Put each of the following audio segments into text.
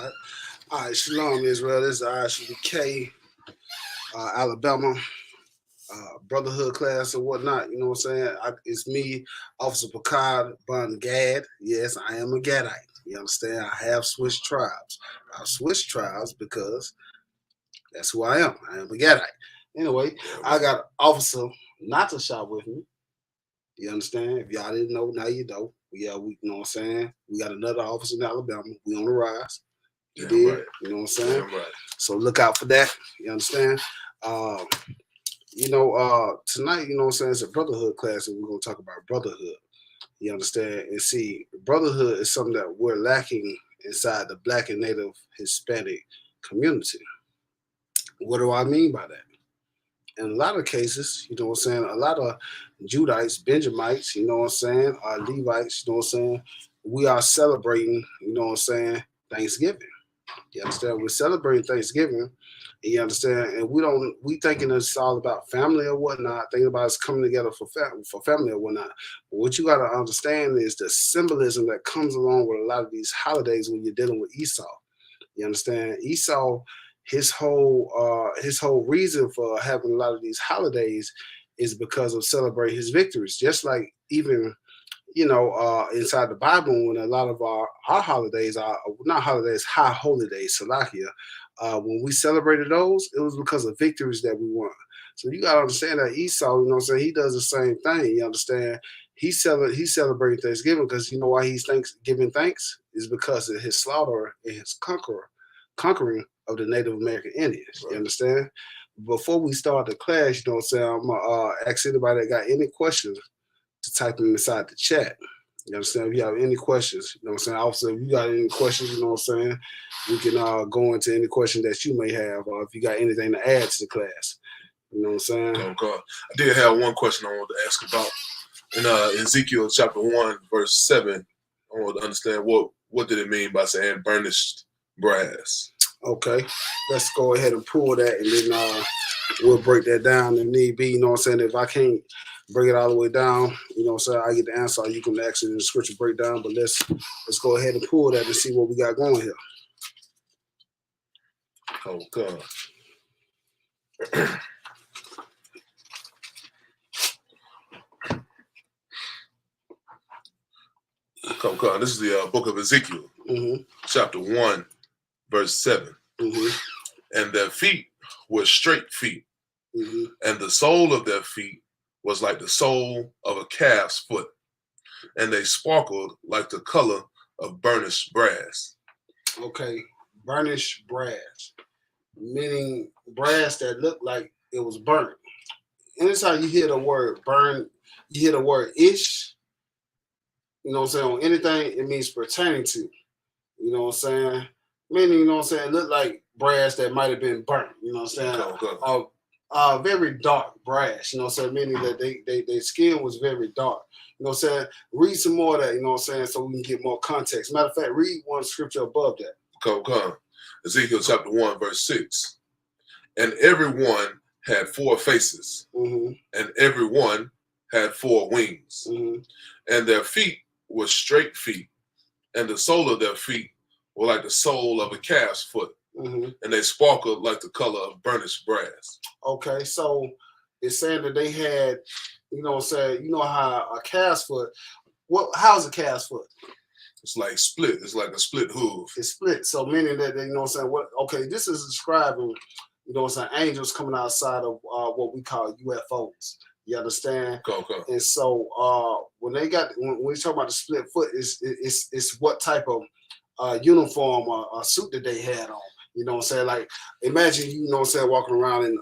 All right, Shalom, Israel. This is ISUPK, Alabama, Brotherhood Class and whatnot. You know what I'm saying? It's me, Officer Picard Bun Gad. Yes, I am a Gadite. You understand? I have switched tribes. I've switched tribes because that's who I am. I am a Gadite. Anyway, I got Officer Natasha with me. You understand? If y'all didn't know, now you know. We you know what I'm saying? We got another officer in Alabama. We on the rise. You did. Right. You know what I'm saying? Right. So look out for that. You understand? Tonight, you know what I'm saying, it's a brotherhood class, and we're gonna talk about brotherhood. You understand? And see, brotherhood is something that we're lacking inside the Black and Native Hispanic community. What do I mean by that? In a lot of cases, you know what I'm saying, a lot of Judites, Benjamites, you know what I'm saying, Levites, you know what I'm saying, we are celebrating, you know what I'm saying, Thanksgiving. You understand? We're celebrating Thanksgiving, and you understand, and we thinking it's all about family or whatnot, thinking about us coming together for family or whatnot. But what you got to understand is the symbolism that comes along with a lot of these holidays when you're dealing with Esau. You understand? Esau, his whole reason for having a lot of these holidays is because of celebrating his victories. Just like even, inside the Bible, when a lot of our holidays are not holidays, high holy days, Salakia, when we celebrated those, it was because of victories that we won. So you gotta understand that Esau, you know what I'm saying, he does the same thing. You understand? He's celebrating Thanksgiving because you know why he's giving thanks is because of his slaughter and his conquering of the Native American Indians. Right. You understand? Before we start the class, you know what I'm saying, I'm gonna ask anybody that got any questions to type them inside the chat. You understand? If you have any questions, you know what I'm saying? Also, if you got any questions, you know what I'm saying, we can go into any question that you may have, or if you got anything to add to the class. You know what I'm saying? Okay. I did have one question I wanted to ask about. In Ezekiel chapter 1, verse 7, I want to understand what did it mean by saying burnished brass? Okay. Let's go ahead and pull that, and then we'll break that down if need be. You know what I'm saying? If I can't bring it all the way down, you know what I'm saying, I get the answer. You can actually in the scripture breakdown, but let's go ahead and pull that and see what we got going here. Okay. Come. This is the book of Ezekiel, chapter 1, verse 7. And their feet were straight feet, and the sole of their feet was like the sole of a calf's foot, and they sparkled like the color of burnished brass. Okay, burnished brass, meaning brass that looked like it was burnt. Anytime you hear the word burn, you hear the word ish, you know what I'm saying, on anything, it means pertaining to. You know what I'm saying? Meaning, you know what I'm saying, it looked like brass that might have been burnt, you know what I'm saying? Very dark brass, you know what I'm saying? Meaning that their skin was very dark. You know what I'm saying? Read some more of that, you know what I'm saying, so we can get more context. Matter of fact, read one scripture above that. Come. Ezekiel chapter 1, verse 6. And everyone had 4 faces, and everyone had 4 wings, and their feet were straight feet, and the sole of their feet were like the sole of a calf's foot, and they sparkled like the color of burnished brass. Okay, so it's saying that they had, you know what I'm saying, you know how a calf's foot, how's a calf's foot? It's like split. It's like a split hoof. It's split. So meaning that, you know what I'm saying, this is describing, you know what I'm saying, angels coming outside of what we call UFOs. You understand? Okay. And so when we talk about the split foot, it's what type of uniform or suit that they had on. You know what I'm saying? Like, imagine, you know what I'm saying, walking around in,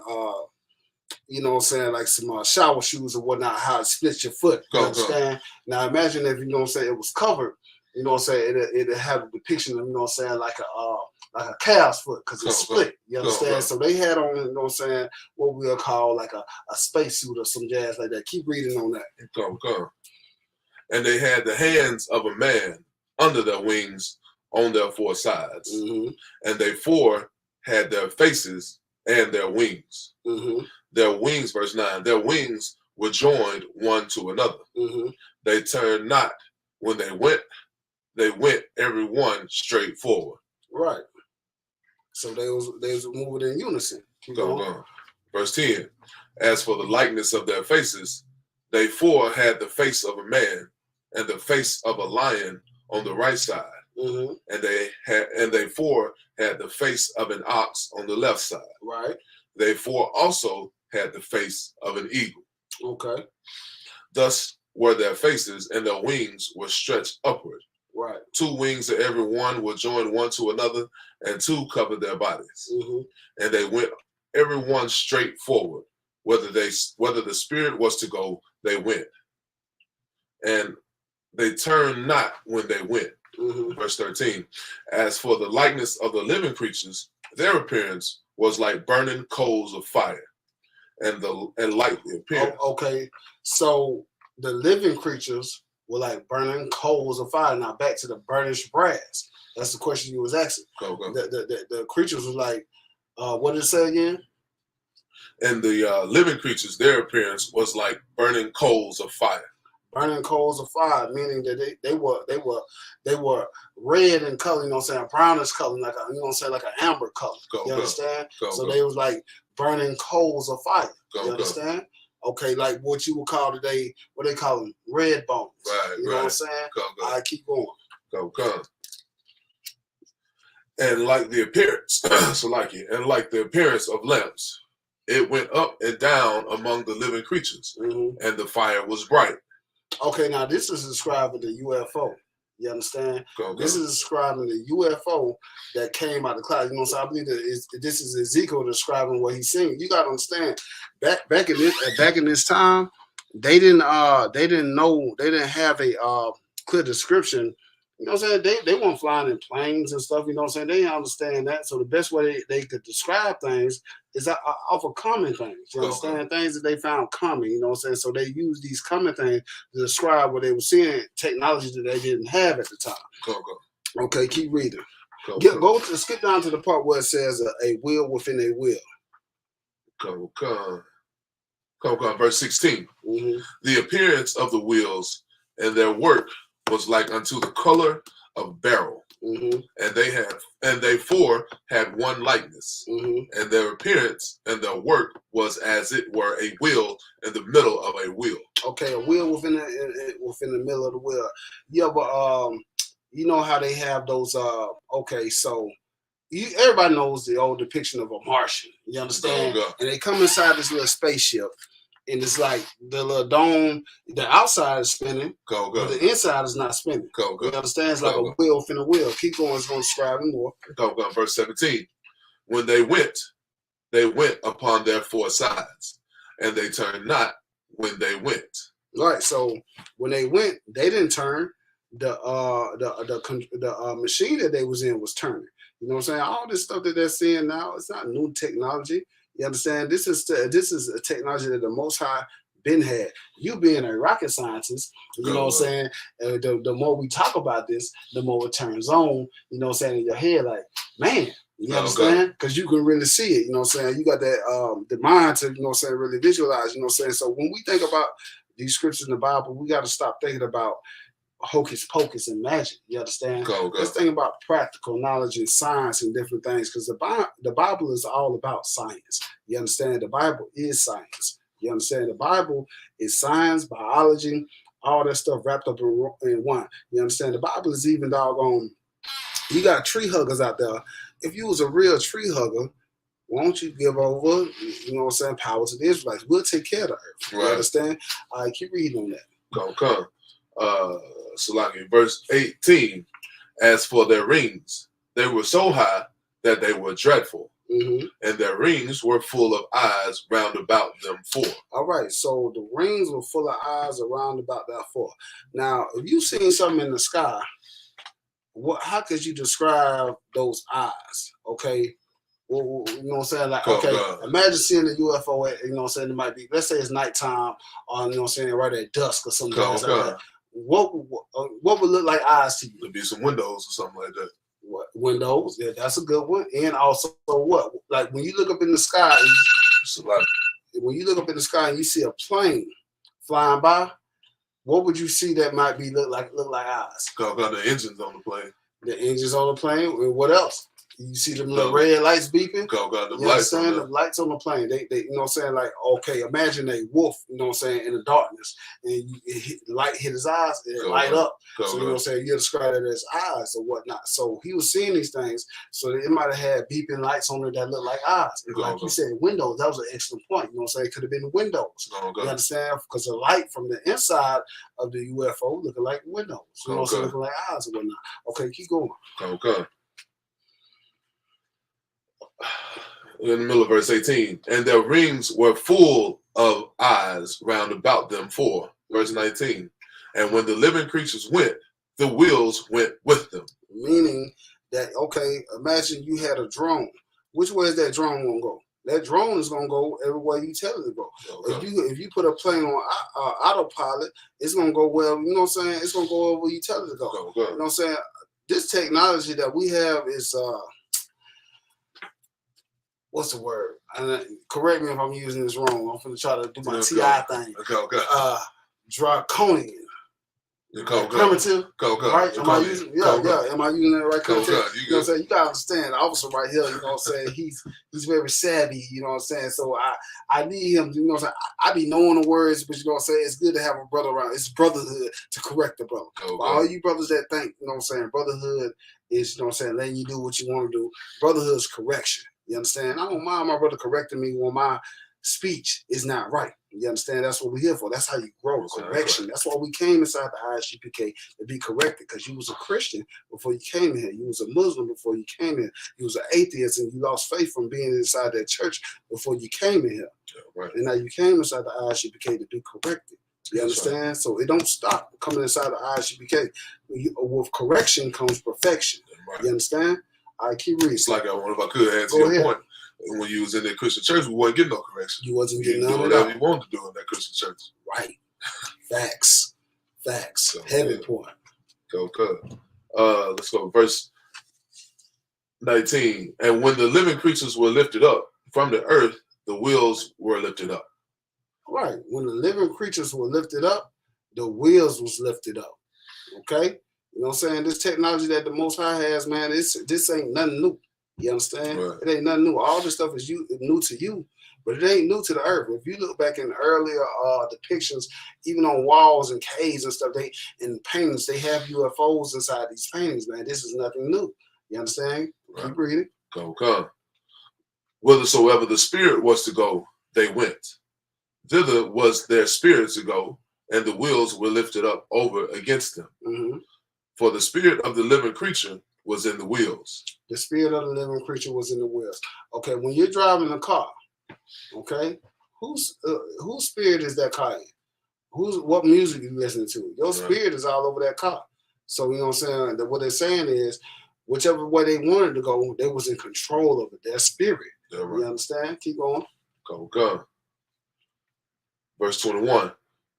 you know what I'm saying, like some shower shoes or whatnot, how it splits your foot. You understand? Now, imagine if, you know what I'm saying, it was covered, you know what I'm saying, it'd have a depiction of, you know what I'm saying, like a calf's foot, because it's split. You understand? So they had on, you know what I'm saying, what we'll call like a spacesuit or some jazz like that. Keep reading on that. Come. And they had the hands of a man under their wings on their 4 sides. And they 4 had their faces and their wings. Their wings, verse 9, their wings were joined one to another. They turned not when they went every one straight forward. Right. So they was moving in unison. Go. Verse 10. As for the likeness of their faces, they four had the face of a man and the face of a lion on the right side, and they four had the face of an ox on the left side. Right. They four also had the face of an eagle. Okay. Thus were their faces, and their wings were stretched upward. Right. 2 wings of every one were joined one to another, and 2 covered their bodies. And they went every one straight forward. Whether the spirit was to go, they went. And they turned not when they went. Verse 13. As for the likeness of the living creatures, their appearance was like burning coals of fire, and like the appearance. Okay, so the living creatures were like burning coals of fire. Now back to the burnished brass. That's the question you was asking. Go. The creatures was like, what did it say again? And the living creatures, their appearance was like burning coals of fire. Burning coals of fire, meaning that they were red in color, you know what I'm saying, brownish color, like you know what I'm saying, like an amber color. You understand? So they was like burning coals of fire. You understand? Okay, like what you would call today, what they call them, red bones. Right, you know what I'm saying? All right, keep going. Go. And like the appearance, and like the appearance of lamps, it went up and down among the living creatures, and the fire was bright. Okay, now this is describing the UFO. You understand? This is describing the UFO that came out of the cloud. You know, so I believe that this is Ezekiel describing what he's seeing. You got to understand, back in this time, they didn't know, they didn't have a clear description. You know what I'm saying? They weren't flying in planes and stuff. You know what I'm saying? They didn't understand that. So the best way they could describe things is off of common things. You understand? Things that they found common. You know what I'm saying? So they used these common things to describe what they were seeing, technology that they didn't have at the time. Go. Okay, keep reading. Skip down to the part where it says a will within a will. Go. Verse 16. The appearance of the wheels and their work was like unto the color of beryl, and they four had one likeness, and their appearance and their work was as it were a wheel in the middle of a wheel. Okay, a wheel within the middle of the wheel. Yeah, but you know how they have those. Okay, so everybody knows the old depiction of a Martian. You understand? Go. And they come inside this little spaceship. And it's like the little dome, the outside is spinning, but the inside is not spinning. Go. You understand? It's like a wheel within a wheel. Keep going, it's going to describe it more. Go. Verse 17. When they went upon their 4 sides, and they turned not when they went. Right. So when they went, they didn't turn. The machine that they was in was turning. You know what I'm saying? All this stuff that they're seeing now, it's not new technology. You understand? This is a technology that the Most High been had. You being a rocket scientist, you know what I'm saying? The more we talk about this, the more it turns on. You know what I'm saying? In your head, like, man, you understand? Because you can really see it. You know what I'm saying? You got that the mind to, you know what I'm saying, really visualize. You know what I'm saying? So when we think about these scriptures in the Bible, we got to stop thinking about hocus pocus and magic. You understand? Let's think about practical knowledge and science and different things, because the Bible is all about science. You understand? The Bible is science. You understand? The Bible is science, biology, all that stuff wrapped up in one. You understand? The Bible is even doggone. You got tree huggers out there. If you was a real tree hugger, won't you give over, you know what I'm saying, power to the Israelites? We'll take care of the earth. You understand? All right, keep reading on that. Salaki, verse 18, as for their rings, they were so high that they were dreadful, and their rings were full of eyes round about them 4. All right, so the rings were full of eyes around about that 4. Now, if you seen something in the sky, how could you describe those eyes? Okay, well, you know what I'm saying? Like, imagine seeing a UFO at, you know what I'm saying, it might be, let's say it's nighttime, or, you know what I'm saying, right at dusk or something like that. What would look like eyes to you? There'd be some windows or something like that. What windows? Yeah, that's a good one. And also, what? Like when you look up in the sky, when you look up in the sky and you see a plane flying by, what would you see that might be look like eyes? Got the engines on the plane. The engines on the plane. And what else? You see them little red lights beeping? Got the you lights understand? The lights on the plane. They you know what I'm saying? Like, okay, imagine a wolf, you know what I'm saying, in the darkness, and the light hit his eyes, and it light up. So, you know what I'm saying? You describe it as eyes or whatnot. So he was seeing these things. So it might have had beeping lights on it that looked like eyes. And like you said, windows. That was an excellent point. You know what I'm saying? It could have been windows. You understand? Because the light from the inside of the UFO looking like windows. You know what I'm saying? Looking like eyes or whatnot. Okay, keep going. Okay. In the middle of verse 18, and their rings were full of eyes round about them four. Verse 19, and when the living creatures went, the wheels went with them. Meaning that, okay, imagine you had a drone. Which way is that drone going to go? That drone is going to go everywhere you tell it to go. Okay. If you put a plane on autopilot, it's going to go well, you know what I'm saying? It's going to go where you tell it to go. Okay. You know what I'm saying? This technology that we have is... what's the word? Correct me if I'm using this wrong. I'm going to try to do my TI thing. Okay. Draconian. Primitive. Right? Am I using? Yeah. Am I using that right? You know what I'm saying? You gotta understand. The officer right here. You know what I'm saying? He's very savvy. You know what I'm saying? So I need him. You know what I'm saying? I be knowing the words, but you know what I'm saying? It's good to have a brother around. It's brotherhood to correct the brother. All you brothers that think, you know what I'm saying? Brotherhood is, you know what I'm saying, letting you do what you want to do. Brotherhood is correction. You understand? I don't mind my brother correcting me when my speech is not right. You understand? That's what we're here for. That's how you grow. Correction. That's why we came inside the ISUPK, to be corrected, because you was a Christian before you came here. You was a Muslim before you came here. You was an atheist, and you lost faith from being inside that church before you came in here. Right. And now you came inside the ISUPK to be corrected. You understand? Right. So it don't stop coming inside the ISUPK. With correction comes perfection. Right. You understand? I keep reading. It's like if I could answer your point. When you was in that Christian church, we wasn't getting no correction. You wasn't getting none of whatever you wanted to do in that Christian church. Right. Facts. So, heavy point. Okay. Let's go. Verse 19. And when the living creatures were lifted up from the earth, the wheels were lifted up. Right. When the living creatures were lifted up, the wheels was lifted up. Okay? You know what I'm saying? This technology that the Most High has, man, this ain't nothing new. You understand? Right. It ain't nothing new. All this stuff is new to you, but it ain't new to the earth. If you look back in earlier depictions, even on walls and caves and stuff, in paintings, they have UFOs inside these paintings, man. This is nothing new. You understand? Right. Keep reading. Okay. Whithersoever the spirit was to go, they went. Thither was their spirit to go, and the wheels were lifted up over against them. Mm-hmm. For the spirit of the living creature was in the wheels. The spirit of the living creature was in the wheels. Okay, when you're driving a car, okay, whose spirit is that car in? What music you listening to? Your spirit is all over that car. So you know what I'm saying? What they're saying is, whichever way they wanted to go, they was in control of it. Their spirit. Yeah, right. You understand? Keep going. Okay. Verse 21.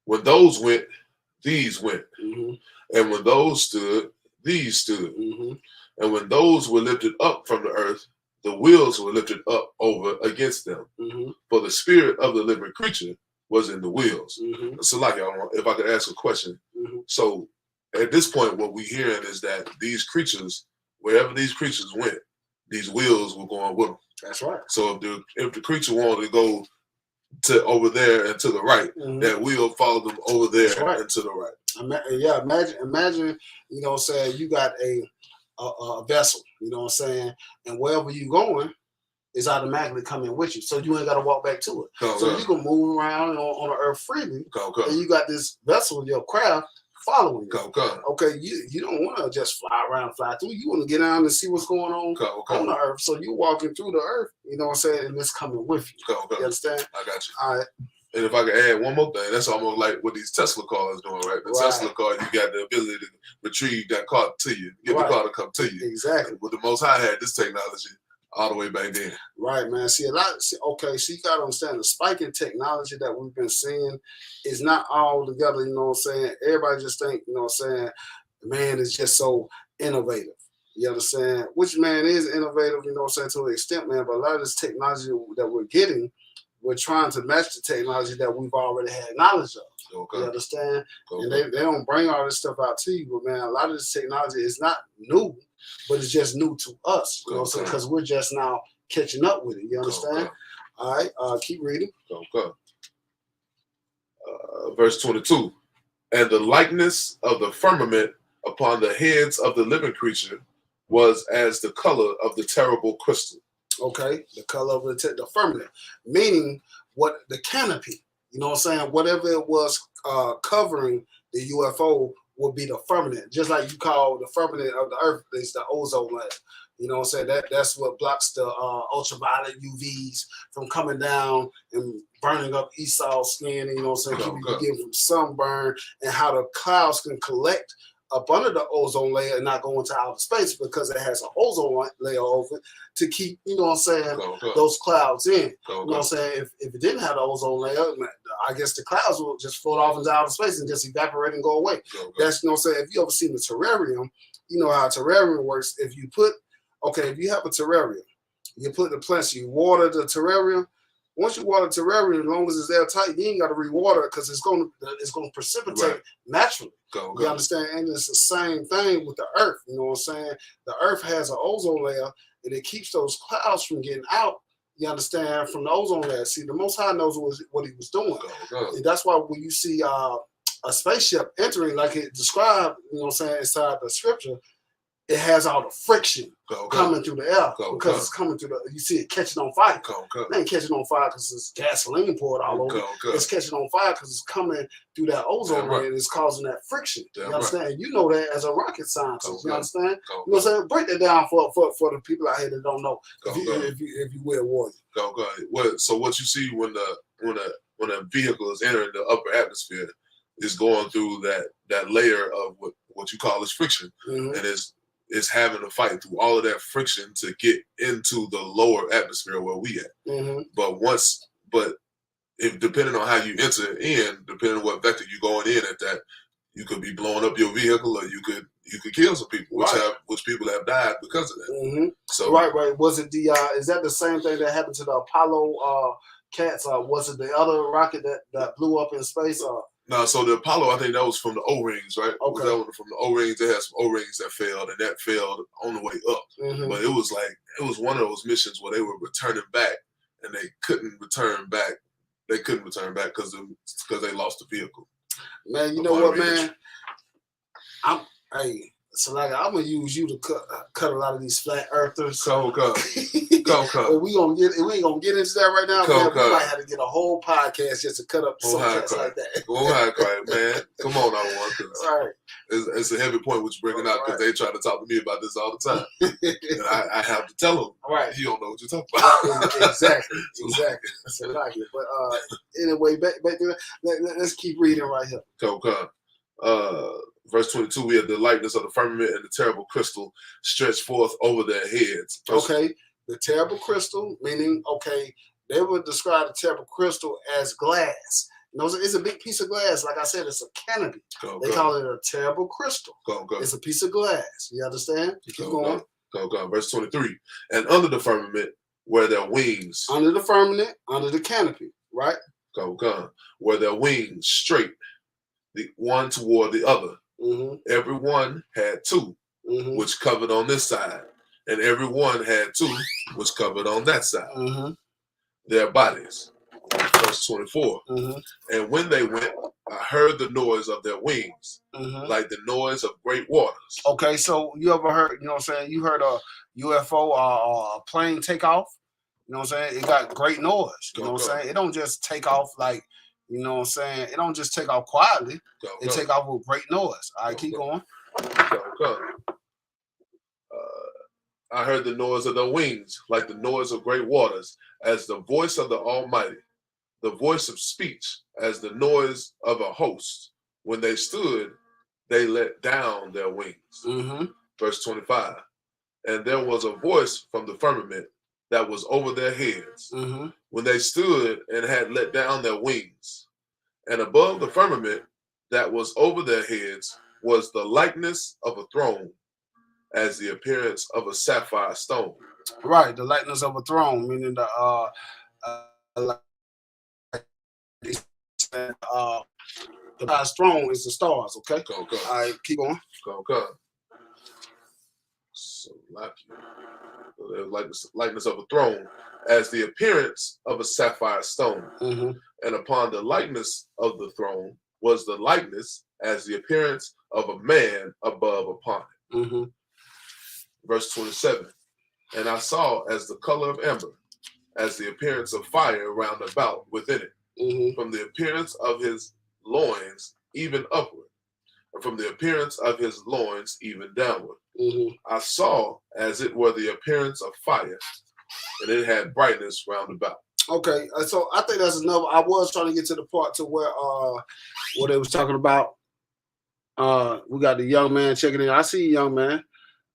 When those went, these went. Mm-hmm. And when those stood, these stood. Mm-hmm. And when those were lifted up from the earth, the wheels were lifted up over against them. Mm-hmm. For the spirit of the living creature was in the wheels. Mm-hmm. So, like, if I could ask a question. Mm-hmm. So, at this point, what we're hearing is that these creatures, wherever these creatures went, these wheels were going with them. That's right. So, if the creature wanted to go to over there and to the right, mm-hmm. that wheel followed them over there and to the right. Imagine, you know what I'm saying, you got a vessel, you know what I'm saying, and wherever you're going is automatically coming with you, so you ain't got to walk back to it. So you can move around on the earth freely, and you got this vessel, your craft, following you. Okay, you don't want to just fly around, fly through. You want to get down and see what's going on on the earth. So you're walking through the earth, you know what I'm saying, and it's coming with you. You understand? I got you. All right. And if I could add one more thing, that's almost like what these Tesla cars doing, right? The Tesla car, you got the ability to retrieve that car to you, get the car to come to you. Exactly. But the Most High had this technology all the way back then. Right, man. So you got to understand the spike in technology that we've been seeing is not all together, you know what I'm saying? Everybody just think, you know what I'm saying, man is just so innovative. You understand? Which man is innovative, you know what I'm saying, to an extent, man, but a lot of this technology that we're getting, we're trying to match the technology that we've already had knowledge of. Okay. You understand? And they don't bring all this stuff out to you, but man, a lot of this technology is not new, but it's just new to us. You know what I'm saying? Because we're just now catching up with it. You understand? All right, keep reading. Okay. Verse 22. And the likeness of the firmament upon the heads of the living creature was as the color of the terrible crystal. Okay, the color of the firmament, meaning what the canopy. You know what I'm saying? Whatever it was covering the UFO would be the firmament. Just like you call the firmament of the Earth is the ozone layer. You know what I'm saying? That's what blocks the ultraviolet UVs from coming down and burning up Esau's skin. And, you know what I'm saying? Keeping you getting from sunburn, and how the clouds can collect up under the ozone layer and not go into outer space because it has an ozone layer over it to keep, you know what I'm saying, those clouds in. You know what I'm saying? If it didn't have the ozone layer, I guess the clouds will just float off into outer space and just evaporate and go away. That's, you know what I'm saying? If you ever seen the terrarium, you know how a terrarium works. If you have a terrarium, you put the plants, you water the terrarium. Once you water the terrarium, as long as it's airtight, you ain't got to re-water it because it's going to precipitate naturally. You understand? And it's the same thing with the Earth. You know what I'm saying? The Earth has an ozone layer, and it keeps those clouds from getting out. You understand? From the ozone layer. See, the Most High knows what he was doing. And that's why when you see a spaceship entering, like it described, you know what I'm saying, inside the scripture, it has all the friction coming through the air because it's coming through you see it catching on fire. It ain't catching on fire because it's gasoline poured all over. It's catching on fire because it's coming through that ozone layer and it's causing that friction. You understand? You know that as a rocket scientist. You understand? You know what I'm saying? Break that down for the people out here that don't know. If you will, warrior. So what you see when a vehicle is entering the upper atmosphere is going through that layer of what you call is friction, and it's having to fight through all of that friction to get into the lower atmosphere where we at. But if depending on how you enter in, depending on what vector you're going in at that, you could be blowing up your vehicle, or you could kill some people, which people have died because of that. So right. Was it is that the same thing that happened to the Apollo cats? Was it the other rocket that blew up in space? No, so the Apollo, I think that was from the O-rings, right? Okay. That was from the O-rings. They had some O-rings that failed, and that failed on the way up. But it was one of those missions where they were returning back, and they couldn't return back. They couldn't return back because they lost the vehicle. Man, you know what, man? So like I'm gonna use you to cut a lot of these flat earthers. Come. But we ain't gonna get into that right now. Man. We might have to get a whole podcast just to cut up some cats like that. Man. Come on, all right. It's a heavy point which you're bringing out because they try to talk to me about this all the time. And I have to tell them. Right. You don't know what you're talking about. Exactly. So like it. But anyway, back to that. Let's keep reading right here. Come. Verse 22, we have the likeness of the firmament and the terrible crystal stretched forth over their heads. Okay, the terrible crystal, meaning, they would describe the terrible crystal as glass. You know, it's a big piece of glass. Like I said, it's a canopy. They call it a terrible crystal. It's a piece of glass. You understand? Keep going. Verse 23, and under the firmament were their wings. Under the firmament, under the canopy, right? Were their wings straight, the one toward the other. Every one had two, which covered on this side, and every one had two, which covered on that side. Their bodies. Verse 24. And when they went, I heard the noise of their wings, like the noise of great waters. Okay, so you ever heard, you know what I'm saying? You heard a UFO or a plane take off? You know what I'm saying? It got great noise. You know what I'm saying? It don't just take off like, you know what I'm saying? It don't just take off quietly. It take off with great noise. All right, keep going. I heard the noise of their wings, like the noise of great waters, as the voice of the Almighty, the voice of speech, as the noise of a host. When they stood, they let down their wings. Verse 25. And there was a voice from the firmament that was over their heads, when they stood and had let down their wings. And above the firmament that was over their heads was the likeness of a throne, as the appearance of a sapphire stone. Right, the likeness of a throne, meaning The highest throne is the stars. Okay. All right, keep going. So likeness of a throne, as the appearance of a sapphire stone, and upon the likeness of the throne was the likeness as the appearance of a man above upon it. Verse 27. And I saw as the color of amber, as the appearance of fire round about within it, from the appearance of his loins even upward, and from the appearance of his loins even downward. I saw as it were the appearance of fire, and it had brightness round about. Okay, so I think that's another. I was trying to get to the part to where what they was talking about. We got the young man checking in. I see you, young man.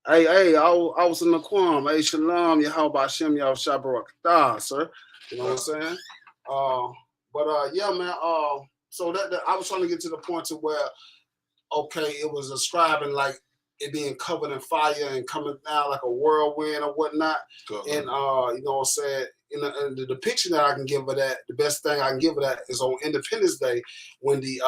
Hey, I was in the Quam. Hey, Shalom, Yahweh Shem, Yahweh Shabbarak, sir. You know what I'm saying? Yeah, man. So that I was trying to get to the point to where, okay, it was describing like it being covered in fire and coming down like a whirlwind or whatnot. And you know what I'm saying? In the depiction that I can give of that, the best thing I can give of that is on Independence Day when the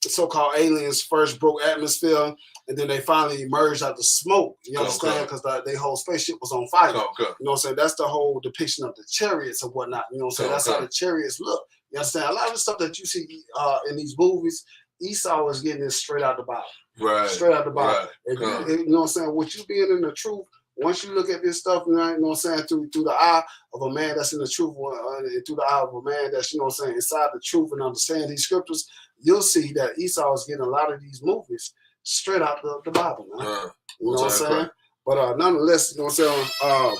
so-called aliens first broke atmosphere, and then they finally emerged out the smoke. You understand? Because their whole spaceship was on fire. You know what I'm saying? That's the whole depiction of the chariots and whatnot. You know what I'm saying? That's how the chariots look. You understand? A lot of the stuff that you see in these movies, Esau is getting this straight out the Bible. Right. Straight out the Bible. If you know what I'm saying? With you being in the truth, once you look at this stuff, you know what I'm saying, through the eye of a man that's in the truth, through the eye of a man that's, you know what I'm saying, inside the truth and understand these scriptures, you'll see that Esau is getting a lot of these movies straight out the Bible, man. You know what I'm saying? But nonetheless, you know what I'm saying,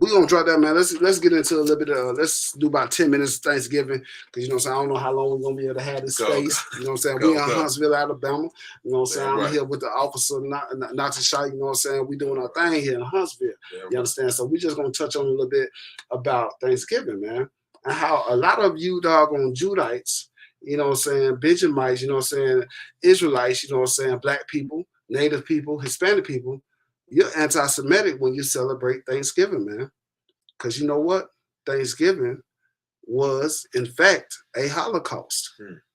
we're going to drop that, man. Let's get into a little bit of, let's do about 10 minutes of Thanksgiving, because, you know what I'm saying, I don't know how long we're going to be able to have this space. You know what I'm saying? We're in Huntsville, Alabama. You know what I'm saying? I'm here with the officer, not to shout, you know what I'm saying? We're doing our thing here in Huntsville. You understand? So we're just going to touch on a little bit about Thanksgiving, man, and how a lot of you doggone Judites, you know what I'm saying, Benjamites, you know what I'm saying, Israelites, you know what I'm saying, black people, Native people, Hispanic people, you're anti-Semitic when you celebrate Thanksgiving, man. Because you know what? Thanksgiving was, in fact, a Holocaust.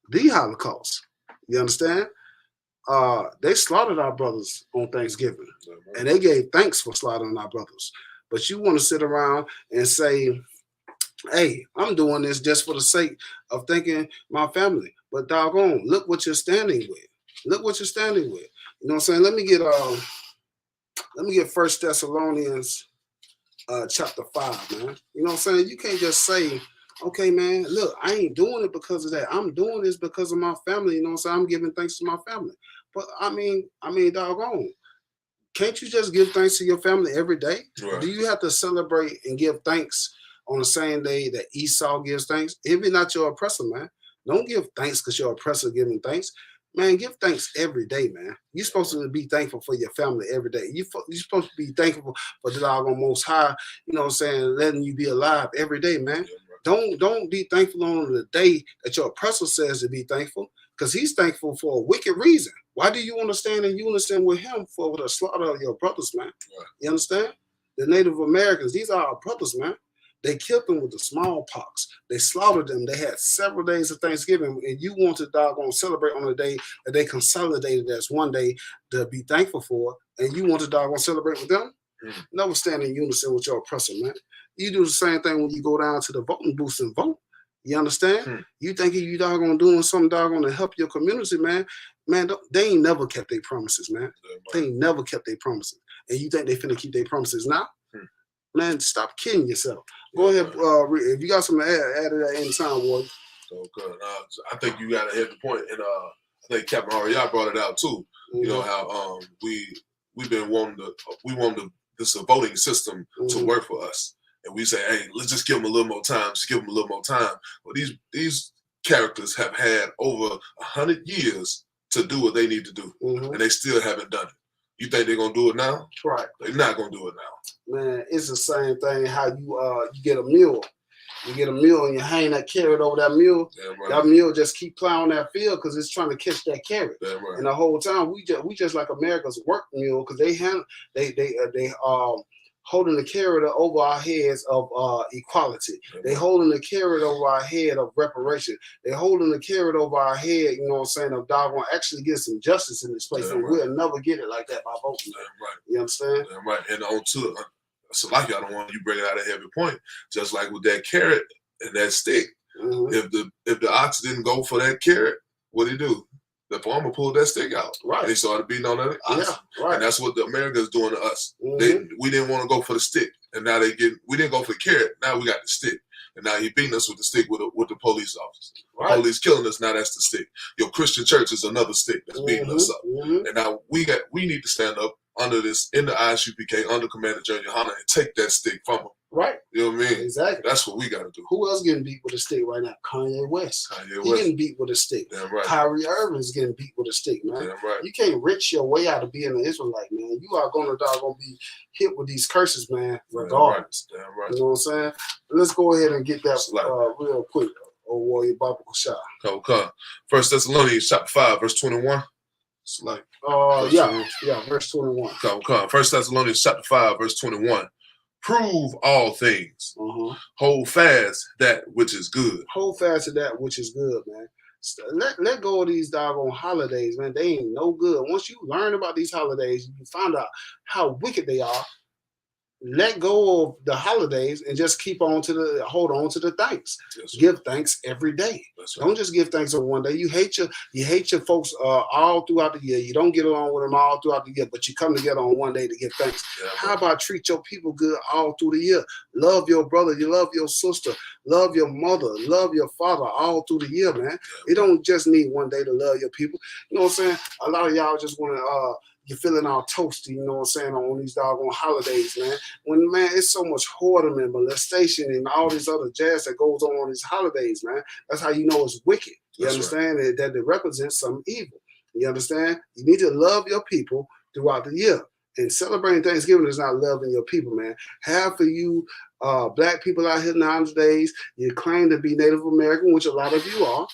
The Holocaust. You understand? They slaughtered our brothers on Thanksgiving. And they gave thanks for slaughtering our brothers. But you want to sit around and say, hey, I'm doing this just for the sake of thanking my family. But doggone, look what you're standing with. Look what you're standing with. You know what I'm saying? Let me get 1 Thessalonians chapter 5, man. You know what I'm saying? You can't just say, okay, man, look, I ain't doing it because of that. I'm doing this because of my family. You know what I'm saying? I'm giving thanks to my family. But I mean, doggone, can't you just give thanks to your family every day? Right. Do you have to celebrate and give thanks on the same day that Esau gives thanks? If you're not your oppressor, man, don't give thanks because your oppressor giving thanks. Man, give thanks every day, man. You're supposed to be thankful for your family every day. You're supposed to be thankful for the doggone Most High, you know what I'm saying, letting you be alive every day, man. Don't be thankful on the day that your oppressor says to be thankful, because he's thankful for a wicked reason. Why do you want to stand in unison with him for the slaughter of your brothers, man? Right. You understand? The Native Americans, these are our brothers, man. They killed them with the smallpox. They slaughtered them. They had several days of Thanksgiving, and you want to doggone celebrate on the day that they consolidated as one day to be thankful for, and you want to doggone celebrate with them? Never stand in unison with your oppressor, man. You do the same thing when you go down to the voting booth and vote. You understand? You thinking you doggone doing something doggone to help your community, man. Man, they ain't never kept their promises, man. They ain't never kept their promises. And you think they finna keep their promises now? Man, stop kidding yourself. Go ahead, if you got something to add to that anytime, Ward. So good. I think you got to hit the point, and I think Captain Ariat brought it out too. You know how we've been wanting this voting system to work for us, and we say, hey, let's just give them a little more time. Just give them a little more time. Well, these characters have had over 100 years to do what they need to do, and they still haven't done it. You think they're gonna do it now? Right. They're not gonna do it now. Man, it's the same thing. How you get a mule. You get a mule and you hang that carrot over that mule. Right. That mule just keep plowing that field because it's trying to catch that carrot. Right. And the whole time we just like America's work mule, because they holding the carrot over our heads of equality. They holding the carrot over our head of reparation. They holding the carrot over our head, you know what I'm saying, of doggone actually get some justice in this place. And we'll never get it like that by voting. Right. You understand? Right. And on to it. So like I don't want you bring out a heavy point. Just like with that carrot and that stick. If the ox didn't go for that carrot, what did he do? The farmer pulled that stick out. Right. They started beating on that ox. Yeah, right. And that's what America is doing to us. We didn't want to go for the stick. And now we didn't go for the carrot. Now we got the stick. And now he beating us with the stick with the police officer. Right. The police killing us, now that's the stick. Your Christian church is another stick that's beating us up. And now we need to stand up under this, in the ISUPK, under Commander General Yahanna, and take that stick from him. Right. You know what I mean? Exactly. That's what we got to do. Who else getting beat with a stick right now? Kanye West. He getting beat with a stick. Damn right. Kyrie Irving's getting beat with a stick, man. Damn right. You can't rich your way out of being an Israelite, man. You are gonna be hit with these curses, man, regardless. Damn right. You know what I'm saying? Let's go ahead and get that real quick. Old warrior Bible shot. Okay. 1 Thessalonians chapter 5, verse 21. It's like verse 21. Okay. 1 Thessalonians chapter 5, verse 21. Prove all things. Hold fast that which is good. Hold fast to that which is good, man. Let go of these doggone holidays, man. They ain't no good. Once you learn about these holidays, you find out how wicked they are. Let go of the holidays and just hold on to the thanks. Yes, give thanks every day. Right. Don't just give thanks on one day. You hate your folks all throughout the year. You don't get along with them all throughout the year, but you come together on one day to give thanks. Yeah, how about treat your people good all through the year? Love your brother, you love your sister, love your mother, love your father all through the year, man. Yeah. You don't just need one day to love your people. You know what I'm saying? A lot of y'all just want to you're feeling all toasty, you know what I'm saying, on these doggone holidays, man. When, man, it's so much whoredom and molestation and all this other jazz that goes on these holidays, man. That's how you know it's wicked. You understand? Right. That it represents some evil. You understand? You need to love your people throughout the year. And celebrating Thanksgiving is not loving your people, man. Half of you black people out here nowadays, you claim to be Native American, which a lot of you are,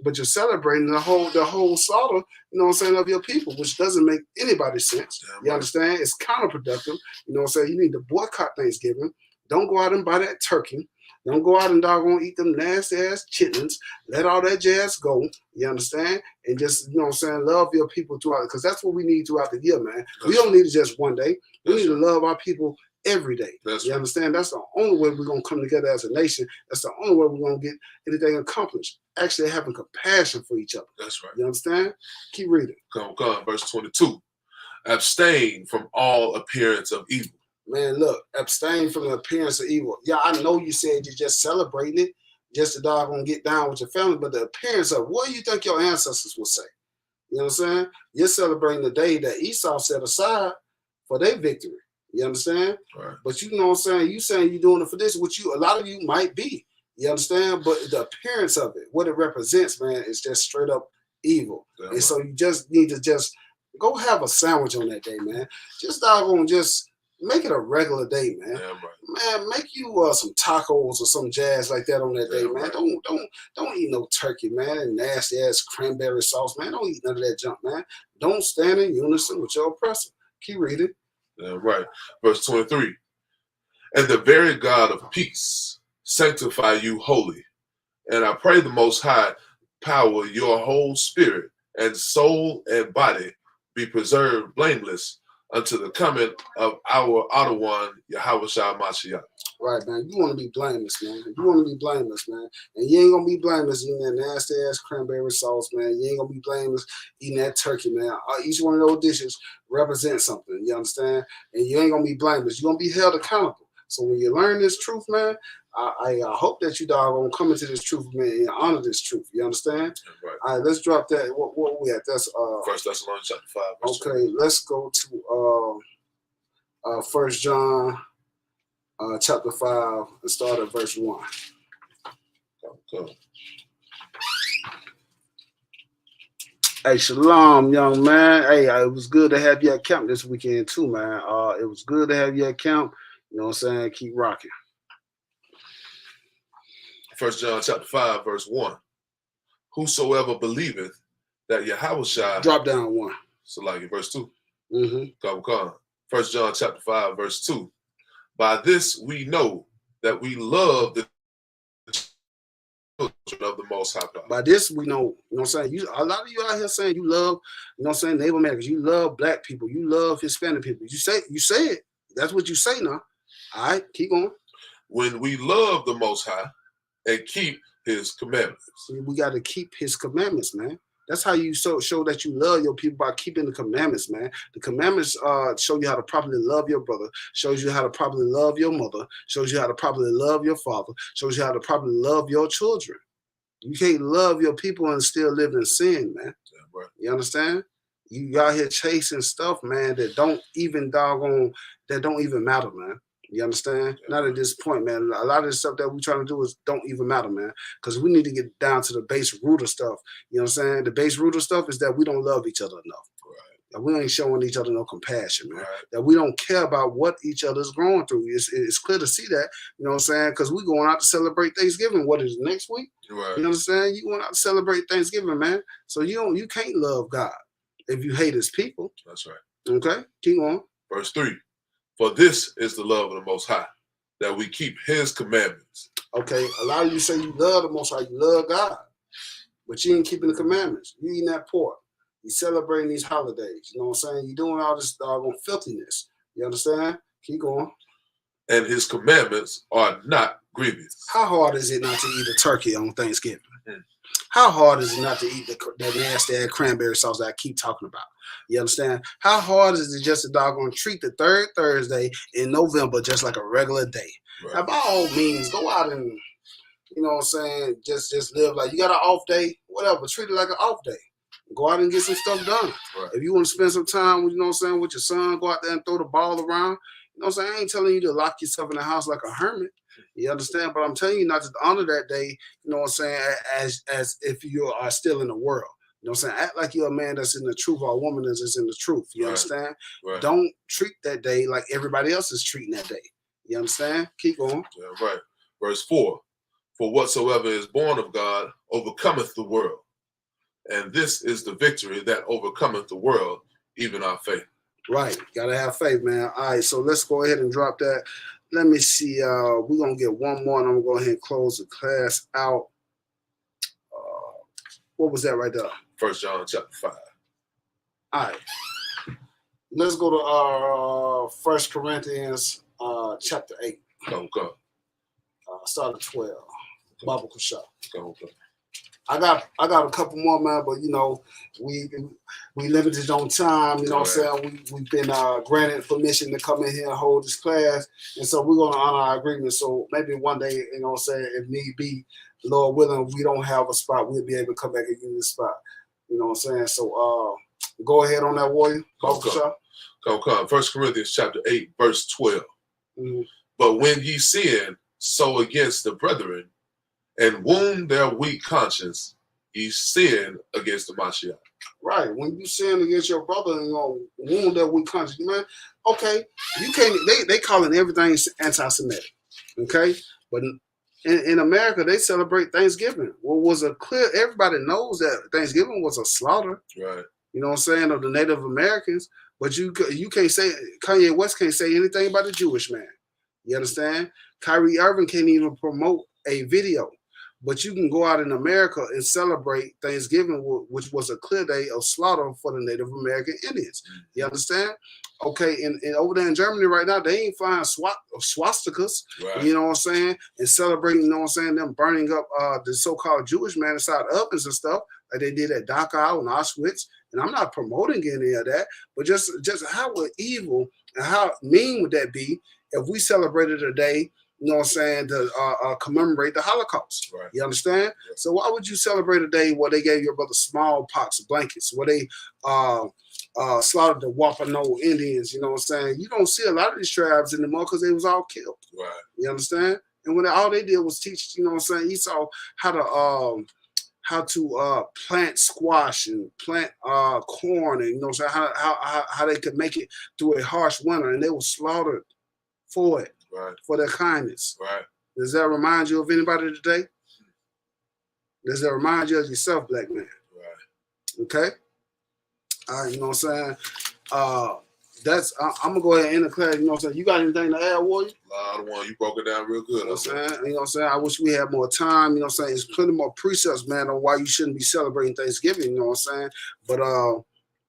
but you're celebrating the whole slaughter, you know what I'm saying, of your people, which doesn't make anybody sense. Yeah, you understand? It's counterproductive. You know what I'm saying? You need to boycott Thanksgiving. Don't go out and buy that turkey. Don't go out and doggone eat them nasty ass chitlins. Let all that jazz go. You understand? And just, you know what I'm saying, love your people throughout, because that's what we need throughout the year, man. We don't need it just one day. We need to love our people every day. You understand? That's the only way we're going to come together as a nation. That's the only way we're going to get anything accomplished. Actually having compassion for each other. That's right. You understand? Keep reading. Come, verse 22. Abstain from all appearance of evil. Man, look, abstain from the appearance of evil. Yeah, I know you said you're just celebrating it, just to doggone get down with your family, but the appearance of, what do you think your ancestors would say? You know what I'm saying? You're celebrating the day that Esau set aside for their victory. You understand? Right. But you know what I'm saying? You saying you're doing it for this, which a lot of you might be. You understand? But the appearance of it, what it represents, man, is just straight up evil. Damn, and so you just need to just go have a sandwich on that day, man. Just doggone, just make it a regular day, man. Damn right. Man, make you some tacos or some jazz like that on that day, man. Right. Don't eat no turkey, man, and nasty ass cranberry sauce, man. Don't eat none of that junk, man. Don't stand in unison with your oppressor. Keep reading. Right. Verse 23. And the very God of peace sanctify you wholly. And I pray the Most High power your whole spirit and soul and body be preserved blameless unto the coming of our outer one, Yahushua Mashiach. Right, man. You want to be blameless, man. You want to be blameless, man. And you ain't going to be blameless eating that nasty-ass cranberry sauce, man. You ain't going to be blameless eating that turkey, man. Each one of those dishes represents something, you understand? And you ain't going to be blameless. You're going to be held accountable. So when you learn this truth, man, I hope that you doggone come into this truth, man, and honor this truth. You understand? Right. All right, let's drop that. What we at? That's 1 Thessalonians chapter 5. Okay, let's go to 1 John chapter 5 and start at verse 1. Okay. Hey, shalom, young man. Hey, it was good to have you at camp this weekend too, man. It was good to have you at camp. You know what I'm saying? Keep rocking. 1 John chapter 5, verse 1. Whosoever believeth that Yahushua. Drop down 1. So like verse 2. Mm-hmm. Come. 1 John chapter 5, verse 2. By this we know that we love the children of the Most High God. By this we know, you know what I'm saying? A lot of you out here saying you love, you know what I'm saying, Native Americans, you love black people, you love Hispanic people. You say it. That's what you say now. All right, keep going. When we love the Most High and keep his commandments. See, we got to keep his commandments, man. That's how you show that you love your people, by keeping the commandments, man. The commandments show you how to properly love your brother, shows you how to properly love your mother, shows you how to properly love your father, shows you how to properly love your children. You can't love your people and still live in sin, man. Yeah, right. You understand? You out here chasing stuff, man, that don't even matter, man. You understand? Yeah, not at this point, man. A lot of the stuff that we're trying to do don't even matter, man. Because we need to get down to the base root of stuff. You know what I'm saying? The base root of stuff is that we don't love each other enough. Right. That we ain't showing each other no compassion, man. Right. That we don't care about what each other's going through. It's clear to see that, you know what I'm saying? Because we're going out to celebrate Thanksgiving. What is it, next week? Right. You understand? You going out to celebrate Thanksgiving, man. So you can't love God if you hate his people. That's right. Okay, keep on. Verse 3. For this is the love of the Most High, that we keep his commandments. Okay, a lot of you say you love the Most High, you love God, but you ain't keeping the commandments. You eating that pork. You celebrating these holidays. You know what I'm saying? You doing all this doggone filthiness. You understand? Keep going. And his commandments are not grievous. How hard is it not to eat a turkey on Thanksgiving? How hard is it not to eat that nasty ass cranberry sauce that I keep talking about? You understand? How hard is it just to doggone treat the third Thursday in November just like a regular day? Right. Now, by all means, go out and, you know what I'm saying, just live like you got an off day, whatever. Treat it like an off day. Go out and get some stuff done. Right. If you want to spend some time, you know what I'm saying, with your son, go out there and throw the ball around. You know what I'm saying? I ain't telling you to lock yourself in the house like a hermit. You understand? But I'm telling you not to honor that day, you know what I'm saying, as if you are still in the world. You know what I'm saying? Act like you're a man that's in the truth or a woman that's in the truth. You understand? Right. Don't treat that day like everybody else is treating that day. You understand? Keep going. Yeah, right. Verse 4. For whatsoever is born of God overcometh the world. And this is the victory that overcometh the world, even our faith. Right. Gotta have faith, man. All right, so let's go ahead and drop that. Let me see. We're going to get one more, and I'm going to go ahead and close the class out. What was that right there? 1 John chapter 5. All right. Let's go to 1 Corinthians chapter 8. Go. Start at 12. Bible Kushah. Go. I got a couple more, man, but you know, we limited on time. You know what I'm saying? We've been granted permission to come in here and hold this class, and so we're gonna honor our agreement. So maybe one day, you know what I'm saying, if need be, Lord willing, if we don't have a spot, we'll be able to come back and use this spot. You know what I'm saying? So go ahead on that, warrior. Come. 1 Corinthians chapter 8, verse 12. Mm-hmm. But when ye sin, so against the brethren, and wound their weak conscience, ye sin against the Mashiach. Right. When you sin against your brother, you know, wound their weak conscience, man. Okay, you can't. They calling everything anti-Semitic. Okay, but in America they celebrate Thanksgiving. What was a clear? Everybody knows that Thanksgiving was a slaughter. Right. You know what I'm saying, of the Native Americans. But you can't say, Kanye West can't say anything about the Jewish man. You understand? Kyrie Irving can't even promote a video. But you can go out in America and celebrate Thanksgiving, which was a clear day of slaughter for the Native American Indians. You understand? Okay, and over there in Germany right now, they ain't flying swastikas, right. You know what I'm saying, and celebrating, you know what I'm saying, them burning up the so-called Jewish man inside ovens and stuff, like they did at Dachau and Auschwitz. And I'm not promoting any of that, but just how evil and how mean would that be if we celebrated a day, you know what I'm saying, to commemorate the Holocaust. Right. You understand? Right. So why would you celebrate a day where they gave your brother smallpox blankets, where they slaughtered the Wampanoag Indians, you know what I'm saying? You don't see a lot of these tribes anymore because they was all killed. Right. You understand? And when all they did was teach, you know what I'm saying, Esau how to plant squash and plant corn, and you know what I'm saying, how they could make it through a harsh winter, and they were slaughtered for it. Right. For their kindness. Right. Does that remind you of anybody today? Does that remind you of yourself, black man? Right. Okay? All right, you know what I'm saying? that's I'm gonna go ahead and end the class. You know what I'm saying? You got anything to add, Warrior? A lot of one. You broke it down real good. You know what I'm saying? You know what I'm saying? I wish we had more time. You know what I'm saying? There's plenty more precepts, man, on why you shouldn't be celebrating Thanksgiving. You know what I'm saying? But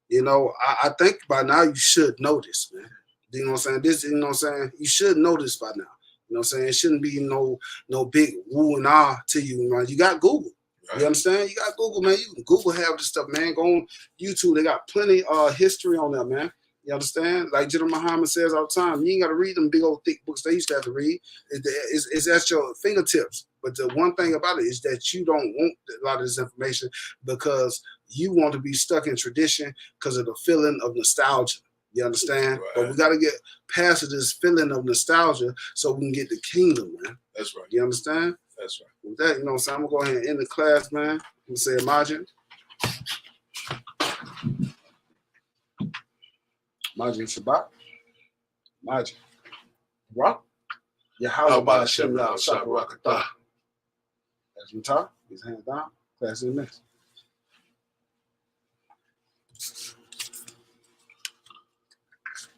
you know, I think by now you should know this, man. You know what I'm saying? This, you know what I'm saying? You should know this by now. You know what I'm saying? It shouldn't be no big woo and ah to you, man. You got Google. Right. You understand? You got Google, man. You can Google have this stuff, man. Go on YouTube. They got plenty history on there, man. You understand? Like General Muhammad says all the time, you ain't got to read them big old thick books they used to have to read. It's at your fingertips. But the one thing about it is that you don't want a lot of this information because you want to be stuck in tradition because of the feeling of nostalgia. You understand? Right. But we got to get past this feeling of nostalgia so we can get the kingdom, man. That's right. You understand? That's right. With that, you know what I'm saying? I'm going to go ahead and end the class, man. I'm going to say Imagine. Imagine Shabbat. Imagine. What? Yahanna by Hashem Yah Shabarakatah. As we talk, his hands down, class in the mix.